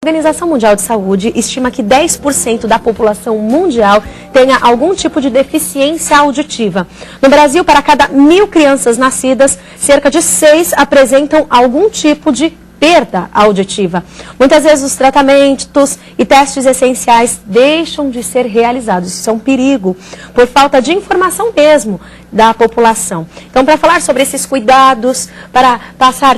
A Organização Mundial de Saúde estima que 10% da população mundial tenha algum tipo de deficiência auditiva. No Brasil, para cada 1.000 crianças nascidas, cerca de 6 apresentam algum tipo de perda auditiva. Muitas vezes os tratamentos e testes essenciais deixam de ser realizados. Isso é um perigo, por falta de informação mesmo da população. Então, para falar sobre esses cuidados, para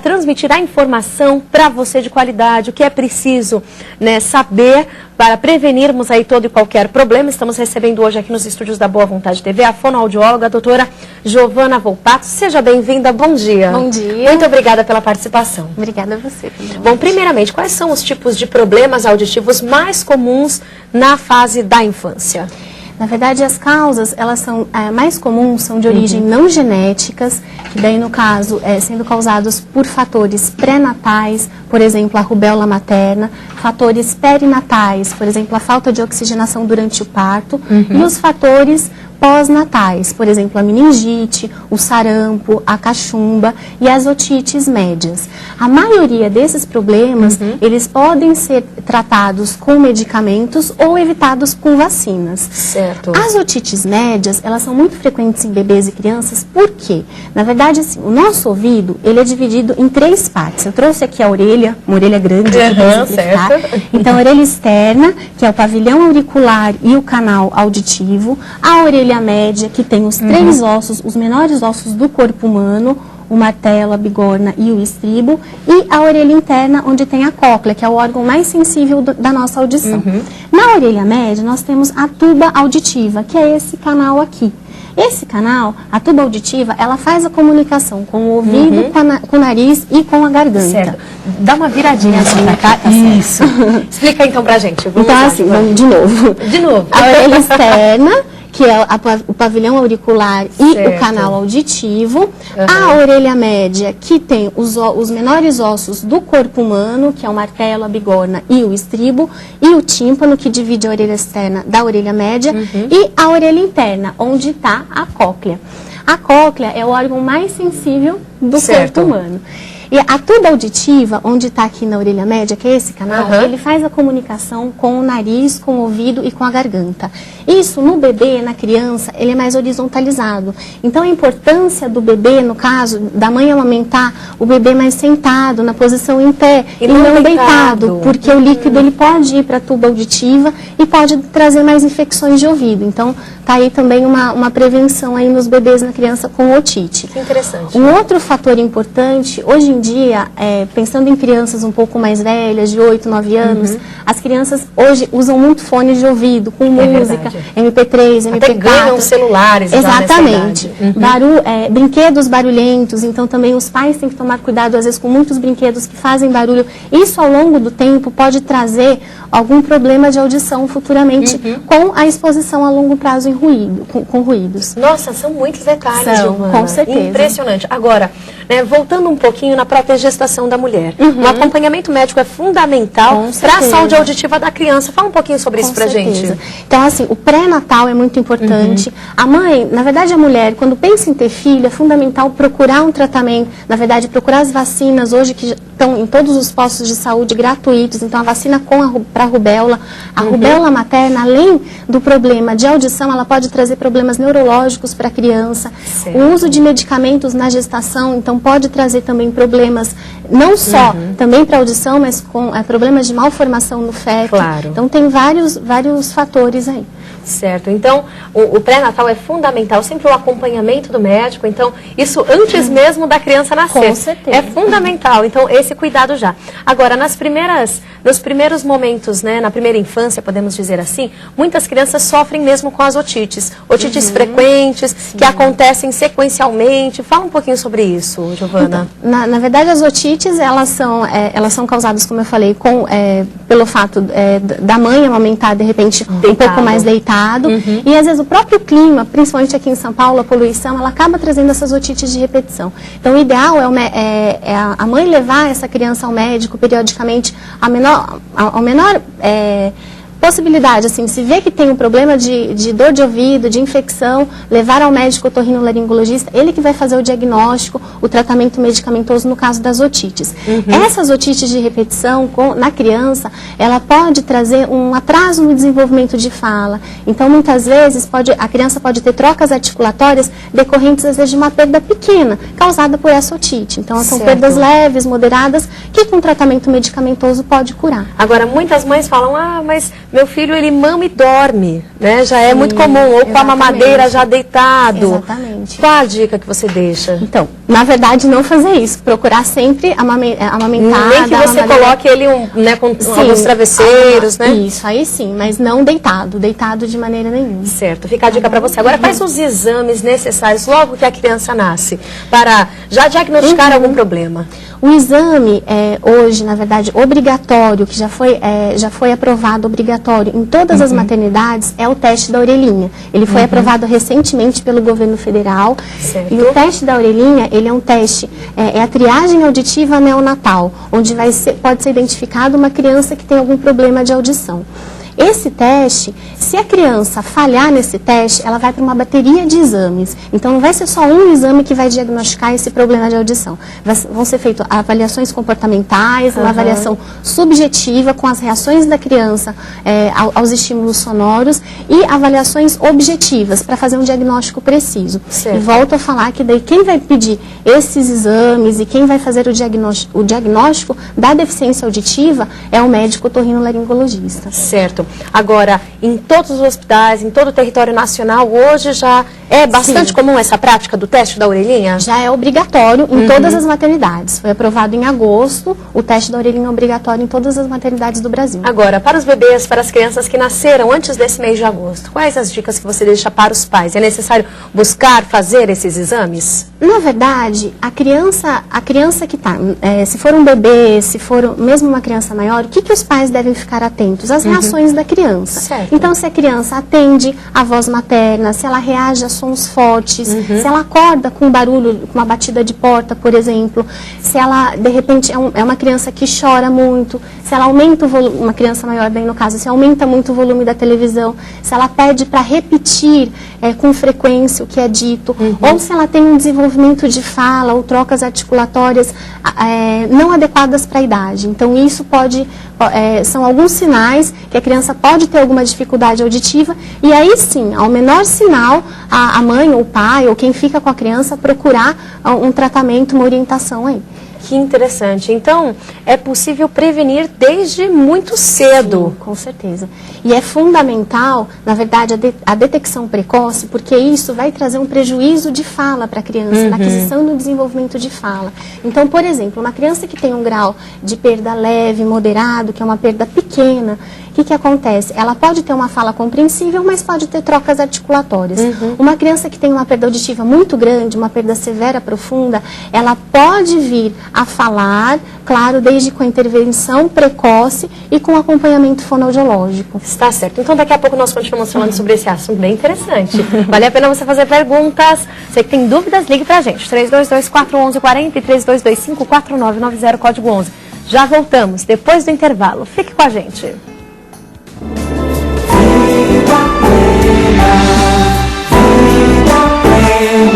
transmitir a informação para você de qualidade, o que é preciso, né, saber para prevenirmos aí todo e qualquer problema, estamos recebendo hoje aqui nos estúdios da Boa Vontade TV a fonoaudióloga, a doutora Giovana Volpato. Seja bem-vinda, bom dia. Bom dia. Muito obrigada pela participação. Obrigada a você. Bom, primeiramente, quais são os tipos de problemas auditivos mais comuns na fase da infância? Na verdade, as causas, elas são mais comuns, são de origem não genéticas, que daí, no caso, sendo causados por fatores pré-natais, por exemplo, a rubéola materna, fatores perinatais, por exemplo, a falta de oxigenação durante o parto, e os fatores pós-natais, por exemplo, a meningite, o sarampo, a cachumba e as otites médias. A maioria desses problemas, eles podem ser tratados com medicamentos ou evitados com vacinas. Certo. As otites médias, elas são muito frequentes em bebês e crianças, por quê? Na verdade, assim, o nosso ouvido, ele é dividido em 3 partes. Eu trouxe aqui a orelha, uma orelha grande, certo. Então, a orelha externa, que é o pavilhão auricular e o canal auditivo, a orelha média, que tem os 3 ossos, os menores ossos do corpo humano, o martelo, a bigorna e o estribo, e a orelha interna, onde tem a cóclea, que é o órgão mais sensível da nossa audição. Na orelha média, nós temos a tuba auditiva, que é esse canal aqui. Esse canal, a tuba auditiva, ela faz a comunicação com o ouvido, com o nariz e com a garganta. Certo. Dá uma viradinha assim pra cá. Isso. Explica então pra gente. Vamos então, lá, assim, vamos de novo. De novo. A orelha externa, que é o pavilhão auricular e o canal auditivo. A orelha média, que tem os menores ossos do corpo humano, que é o martelo, a bigorna e o estribo. E o tímpano, que divide a orelha externa da orelha média. E a orelha interna, onde está a cóclea. A cóclea é o órgão mais sensível do corpo humano. E a tuba auditiva, onde está aqui na orelha média, que é esse canal, ele faz a comunicação com o nariz, com o ouvido e com a garganta. Isso, no bebê, na criança, ele é mais horizontalizado. Então, a importância do bebê, no caso, da mãe amamentar o bebê mais sentado, na posição em pé, e não deitado, porque o líquido ele pode ir para a tuba auditiva e pode trazer mais infecções de ouvido. Então, está aí também uma prevenção aí nos bebês, na criança com otite. Que interessante. Um outro fator importante, hoje em dia, pensando em crianças um pouco mais velhas, de 8, 9 anos, as crianças hoje usam muito fone de ouvido, com música, MP3, MP4. Até ganham celulares. Exatamente. Brinquedos barulhentos, então também os pais têm que tomar cuidado, às vezes, com muitos brinquedos que fazem barulho. Isso, ao longo do tempo, pode trazer algum problema de audição futuramente com a exposição a longo prazo em ruído, com ruídos. Nossa, são muitos detalhes, Giovana. Com certeza. Impressionante. Agora, voltando um pouquinho na própria gestação da mulher, o acompanhamento médico é fundamental para a saúde auditiva da criança. Fala um pouquinho sobre isso pra gente. Então, assim, o pré-natal é muito importante. A mãe, na verdade, a mulher, quando pensa em ter filho, é fundamental procurar um tratamento, na verdade, procurar as vacinas hoje que estão em todos os postos de saúde gratuitos. Então, a vacina para a rubéola. A rubéola materna, além do problema de audição, ela pode trazer problemas neurológicos para a criança. Certo. O uso de medicamentos na gestação, então, pode trazer também problemas, não só também para audição, mas com problemas de malformação no feto. Claro. Então, tem vários fatores aí. Certo. Então, o pré-natal é fundamental, sempre o acompanhamento do médico. Então, isso antes mesmo da criança nascer. Com certeza. É fundamental. Então, esse cuidado já. Agora, nos primeiros momentos, né, na primeira infância, podemos dizer assim, muitas crianças sofrem mesmo com as otites. Otites frequentes, que acontecem sequencialmente. Fala um pouquinho sobre isso, Giovana. Então, na verdade, as otites, elas são causadas, como eu falei, pelo fato da mãe amamentar, de repente, um pouco mais deitada. E às vezes o próprio clima, principalmente aqui em São Paulo, a poluição, ela acaba trazendo essas otites de repetição. Então, o ideal é a mãe levar essa criança ao médico periodicamente, ao menor possibilidade, assim, se vê que tem um problema de dor de ouvido, de infecção, levar ao médico otorrinolaringologista, ele que vai fazer o diagnóstico, o tratamento medicamentoso no caso das otites. Essas otites de repetição na criança, ela pode trazer um atraso no desenvolvimento de fala. Então, muitas vezes, a criança pode ter trocas articulatórias decorrentes, às vezes, de uma perda pequena, causada por essa otite. Então, são perdas leves, moderadas, que com tratamento medicamentoso pode curar. Agora, muitas mães falam, mas meu filho, ele mama e dorme, né? Já é muito comum, ou com a mamadeira já deitado. Exatamente. Qual a dica que você deixa? Então, na verdade, não fazer isso. Procurar sempre amamentar. Nem que você coloque ele com alguns travesseiros, né? Isso, aí sim, mas não deitado de maneira nenhuma. Certo, fica a dica para você. Agora, quais os exames necessários logo que a criança nasce para já diagnosticar algum problema? O exame hoje, na verdade, obrigatório, que já foi aprovado obrigatório em todas as maternidades, é o teste da orelhinha. Ele foi aprovado recentemente pelo governo federal. Certo. E o teste da orelhinha, ele é um teste, é a triagem auditiva neonatal, onde pode ser identificada uma criança que tem algum problema de audição. Esse teste, se a criança falhar nesse teste, ela vai para uma bateria de exames. Então, não vai ser só um exame que vai diagnosticar esse problema de audição. Vão ser feitas avaliações comportamentais, uma avaliação subjetiva com as reações da criança aos estímulos sonoros e avaliações objetivas para fazer um diagnóstico preciso. Certo. E volto a falar que daí quem vai pedir esses exames e quem vai fazer o diagnóstico da deficiência auditiva é o médico otorrinolaringologista. Certo. Agora, em todos os hospitais, em todo o território nacional, hoje já é bastante comum essa prática do teste da orelhinha? Já é obrigatório em todas as maternidades. Foi aprovado em agosto, o teste da orelhinha é obrigatório em todas as maternidades do Brasil. Agora, para os bebês, para as crianças que nasceram antes desse mês de agosto, quais as dicas que você deixa para os pais? É necessário buscar fazer esses exames? Na verdade, a criança que está, se for um bebê, se for mesmo uma criança maior, o que os pais devem ficar atentos? As reações da criança. Certo. Então, se a criança atende a voz materna, se ela reage a sons fortes, se ela acorda com barulho, com uma batida de porta, por exemplo, se ela, de repente, é uma criança que chora muito, se ela aumenta o volume, uma criança maior, bem no caso, se aumenta muito o volume da televisão, se ela pede para repetir com frequência o que é dito, ou se ela tem um desenvolvimento de fala ou trocas articulatórias não adequadas para a idade. Então, isso são alguns sinais que a criança pode ter alguma dificuldade auditiva e aí sim, ao menor sinal, a mãe ou o pai ou quem fica com a criança procurar um tratamento, uma orientação aí. Que interessante. Então, é possível prevenir desde muito cedo. Sim, com certeza. E é fundamental, na verdade, a detecção precoce, porque isso vai trazer um prejuízo de fala para a criança, na aquisição e no desenvolvimento de fala. Então, por exemplo, uma criança que tem um grau de perda leve, moderado, que é uma perda pequena, o que acontece? Ela pode ter uma fala compreensível, mas pode ter trocas articulatórias. Uma criança que tem uma perda auditiva muito grande, uma perda severa, profunda, ela pode vir a falar, claro, desde com a intervenção precoce e com acompanhamento fonoaudiológico. Está certo. Então, daqui a pouco nós continuamos falando sobre esse assunto bem interessante. Vale a pena você fazer perguntas. Você que tem dúvidas, ligue pra gente. 3224-1140 e 3225-4990, código 11. Já voltamos, depois do intervalo. Fique com a gente.